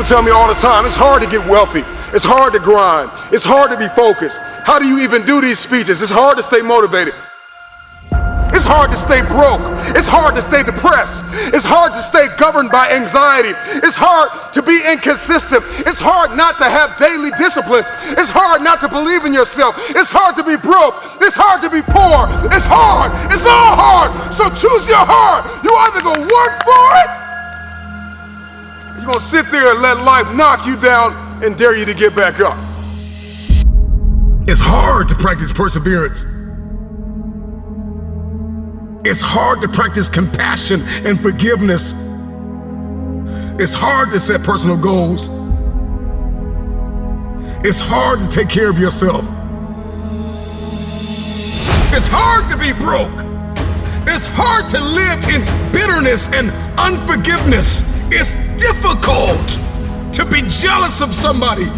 tell me all the time, it's hard to get wealthy. It's hard to grind. It's hard to be focused. How do you even do these speeches? It's hard to stay motivated. It's hard to stay broke. It's hard to stay depressed. It's hard to stay governed by anxiety. It's hard to be inconsistent. It's hard not to have daily disciplines. It's hard not to believe in yourself. It's hard to be broke. It's hard to be poor. It's hard. It's all hard. So choose your heart. You either gonna work for it, or you're gonna sit there and let life knock you down and dare you to get back up. It's hard to practice perseverance. It's hard to practice compassion and forgiveness. It's hard to set personal goals. It's hard to take care of yourself. It's hard to be broke. It's hard to live in bitterness and unforgiveness. It's difficult to be jealous of somebody.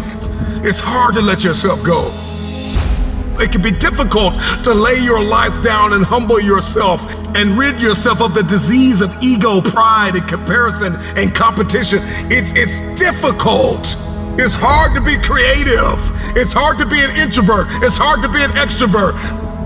It's hard to let yourself go. It can be difficult to lay your life down and humble yourself and rid yourself of the disease of ego, pride, and comparison and competition. It's difficult. It's hard to be creative. It's hard to be an introvert. It's hard to be an extrovert.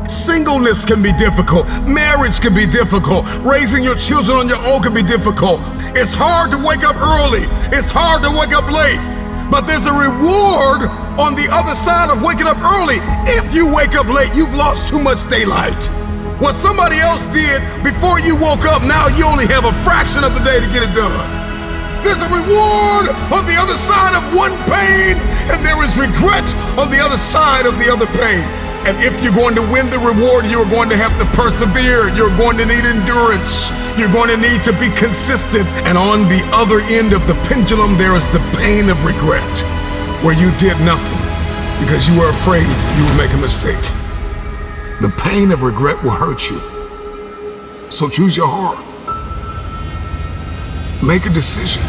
Singleness can be difficult. Marriage can be difficult. Raising your children on your own can be difficult. It's hard to wake up early. It's hard to wake up late. But there's a reward on the other side of waking up early. If you wake up late, you've lost too much daylight. What somebody else did before you woke up, now you only have a fraction of the day to get it done. There's a reward on the other side of one pain, and there is regret on the other side of the other pain. And if you're going to win the reward, you're going to have to persevere. You're going to need endurance. You're going to need to be consistent. And on the other end of the pendulum, there is the pain of regret, where you did nothing because you were afraid you would make a mistake. The pain of regret will hurt you. So choose your heart. Make a decision.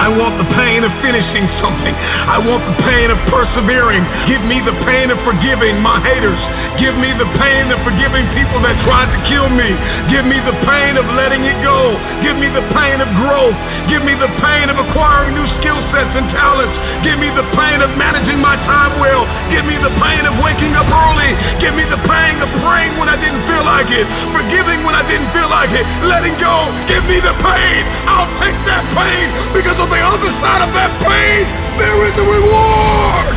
I want the pain of finishing something. I want the pain of persevering. Give me the pain of forgiving my haters. Give me the pain of forgiving people that tried to kill me. Give me the pain of letting it go. Give me the pain of growth. Give me the pain of acquiring new skill sets and talents. Give me the pain of managing my time well. Give me the pain of waking up early. Give me the pain of praying when I didn't feel like it. Forgiving when I didn't feel like it. Letting go. Give me the pain. I'll take that pain, because on the other side of that pain, there is a reward.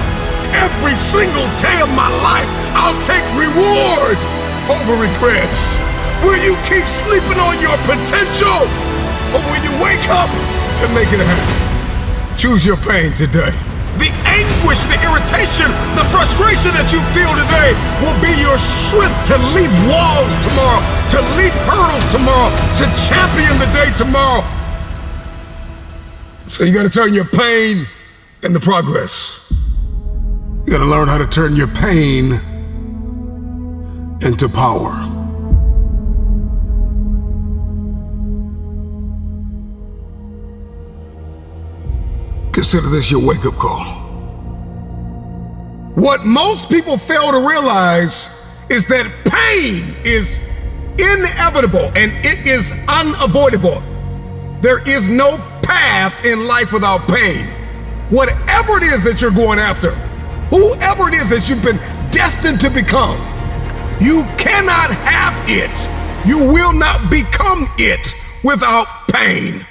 Every single day of my life, I'll take reward over regrets. Will you keep sleeping on your potential, or will you wake up and make it happen? Choose your pain today. The anguish, the irritation, the frustration that you feel today will be your strength to leap walls tomorrow, to leap hurdles tomorrow, to champion the day tomorrow. So you gotta turn your pain into progress. You gotta learn how to turn your pain into power. Consider this your wake-up call. What most people fail to realize is that pain is inevitable and it is unavoidable. There is no path in life without pain. Whatever it is that you're going after, whoever it is that you've been destined to become, you cannot have it. You will not become it without pain.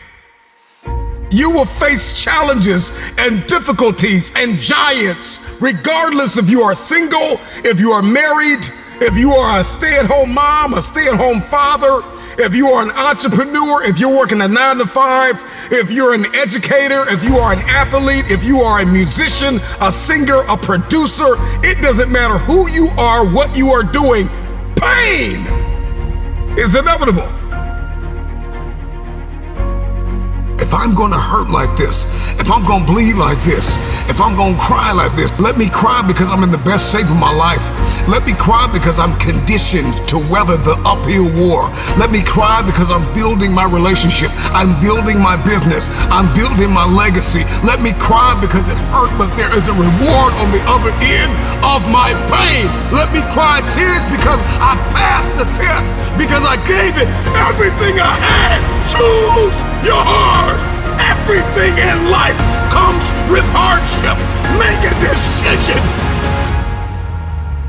You will face challenges and difficulties and giants, regardless if you are single, if you are married, if you are a stay-at-home mom, a stay-at-home father, if you are an entrepreneur, if you're working a 9 to 5, if you're an educator, if you are an athlete, if you are a musician, a singer, a producer, it doesn't matter who you are, what you are doing, pain is inevitable. If I'm gonna hurt like this, if I'm gonna bleed like this, if I'm gonna cry like this, let me cry because I'm in the best shape of my life. Let me cry because I'm conditioned to weather the uphill war. Let me cry because I'm building my relationship. I'm building my business. I'm building my legacy. Let me cry because it hurt, but there is a reward on the other end of my pain. Let me cry tears because I passed the test. past because I gave it everything I had. Choose your heart. Everything in life comes with hardship. Make a decision.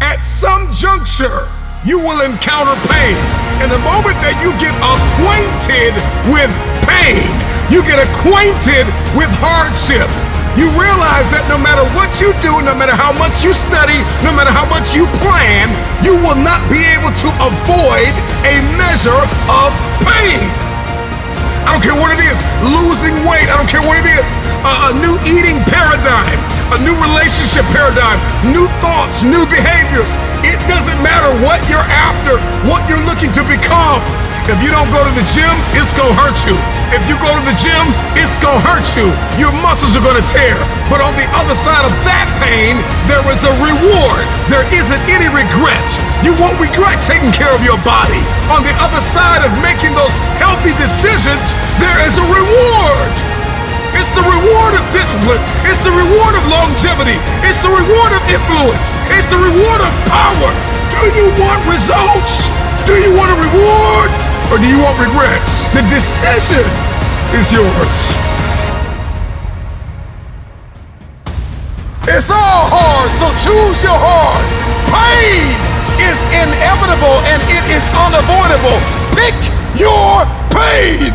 At some juncture, you will encounter pain. And the moment that you get acquainted with pain, you get acquainted with hardship, you realize that no matter what you do, no matter how much you study, no matter how much you plan, you will not be able to avoid a measure of pain. I don't care what it is, losing weight, I don't care what it is, a new eating paradigm, a new relationship paradigm, new thoughts, new behaviors. It doesn't matter what you're after, what you're looking to become. If you don't go to the gym, it's gonna hurt you. If you go to the gym, it's gonna hurt you. Your muscles are gonna tear. But on the other side of that pain, there is a reward. There isn't any regret. You won't regret taking care of your body. On the other side of making those healthy decisions, there is a reward. It's the reward of discipline. It's the reward of longevity. It's the reward of influence. It's the reward of power. Do you want results? Do you want a reward? Or do you want regrets? The decision is yours. It's all hard, so choose your heart. Pain is inevitable and it is unavoidable. Pick your pain.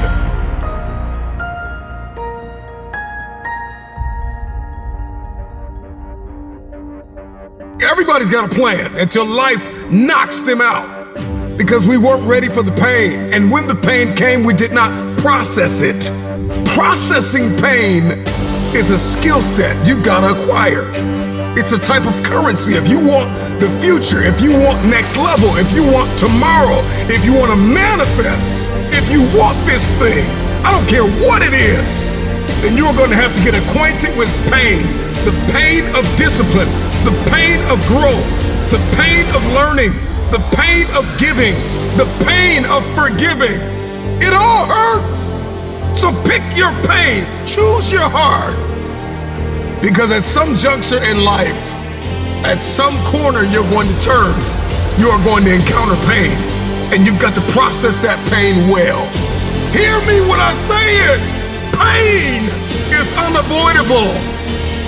Everybody's got a plan until life knocks them out. Because we weren't ready for the pain. And when the pain came, we did not process it. Processing pain is a skill set you've got to acquire. It's a type of currency. If you want the future, if you want next level, if you want tomorrow, if you want to manifest, if you want this thing, I don't care what it is, then you're going to have to get acquainted with pain. The pain of discipline, the pain of growth, the pain of learning, the pain of giving, the pain of forgiving. It all hurts. So pick your pain, choose your heart. Because at some juncture in life, at some corner you're going to turn, you are going to encounter pain. And you've got to process that pain well. Hear me when I say it. Pain is unavoidable.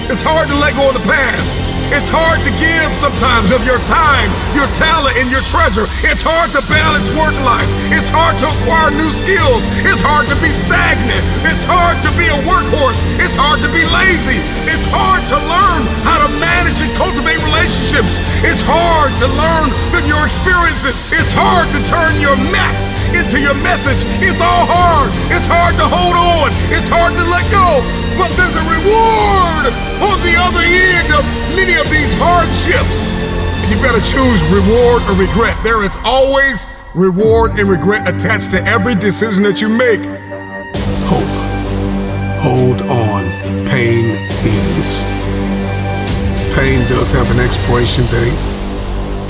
It's hard to let go of the past. It's hard to give sometimes of your time, your talent, and your treasure. It's hard to balance work life. It's hard to acquire new skills. It's hard to be stagnant. It's hard to be a workhorse. It's hard to be lazy. It's hard to learn how to manage and cultivate relationships. It's hard to learn from your experiences. It's hard to turn your mess into your message. It's all hard. It's hard to hold on. It's hard to let go. But there's a reward on the other end of many of these hardships. And you've got to choose reward or regret. There is always reward and regret attached to every decision that you make. Hope. Hold on. Pain ends. Pain does have an expiration date.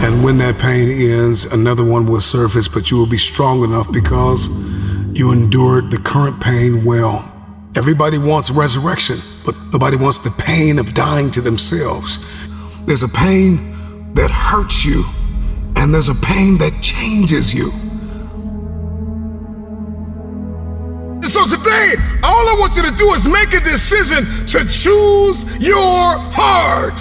And when that pain ends, another one will surface, but you will be strong enough because you endured the current pain well. Everybody wants resurrection, but nobody wants the pain of dying to themselves. There's a pain that hurts you, and there's a pain that changes you. So today, all I want you to do is make a decision to choose your heart.